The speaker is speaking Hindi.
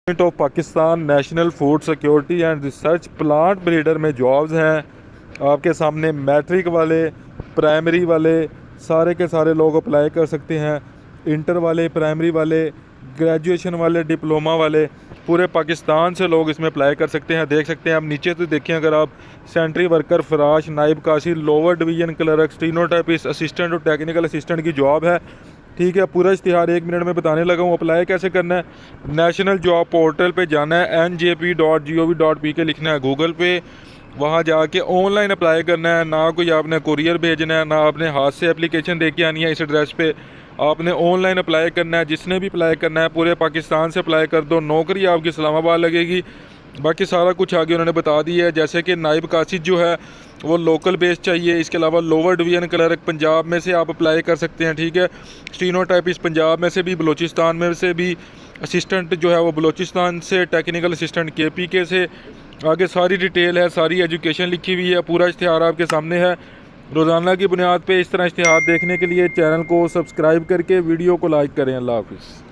Government of Pakistan national food security and research plant breeder में जॉब्स हैं। आपके सामने मैट्रिक वाले, प्राइमरी वाले, सारे के सारे लोग अप्लाई कर सकते हैं। इंटर वाले, प्राइमरी वाले, ग्रेजुएशन वाले, डिप्लोमा वाले, पूरे पाकिस्तान से लोग इसमें अप्लाई कर सकते हैं। देख सकते हैं आप नीचे तो देखें, अगर आप सेंट्री वर्कर, फराश, नाइब काशी, lower division clerk, stenotypist, assistant और टेक्निकल असिस्टेंट की जॉब है। ठीक है, पूरा इश्तिहार 1 मिनट में बताने लगा हूँ। अप्लाई कैसे करना है, नेशनल जॉब पोर्टल पे जाना है, njp.gov.pk लिखना है गूगल पे, वहाँ जाके ऑनलाइन अप्लाई करना है। ना कोई आपने कुरियर भेजना है, ना आपने हाथ से एप्लीकेशन दे के आनी है। इस एड्रेस पे आपने ऑनलाइन अप्लाई करना है। जिसने भी अप्लाई करना है पूरे पाकिस्तान से अप्लाई कर दो। नौकरी आपकी इस्लामाबाद लगेगी। बाकी सारा कुछ आगे उन्होंने बता दिया है। जैसे कि नाइब कासिद जो है वो लोकल बेस चाहिए। इसके अलावा लोअर डिवीजन क्लर्क पंजाब में से आप अप्लाई कर सकते हैं। ठीक है, स्टीनोटाइपिस्ट पंजाब में से भी, बलूचिस्तान में से भी, असिस्टेंट जो है वो बलूचिस्तान से, टेक्निकल असिस्टेंट KPK से। आगे सारी डिटेल है, सारी एजुकेशन लिखी हुई है, पूरा इश्तिहार आपके सामने है। रोज़ाना की बुनियाद पे इस तरह इश्तिहार देखने के लिए चैनल को सब्सक्राइब करके वीडियो को लाइक करें। अल्लाह हाफिज़।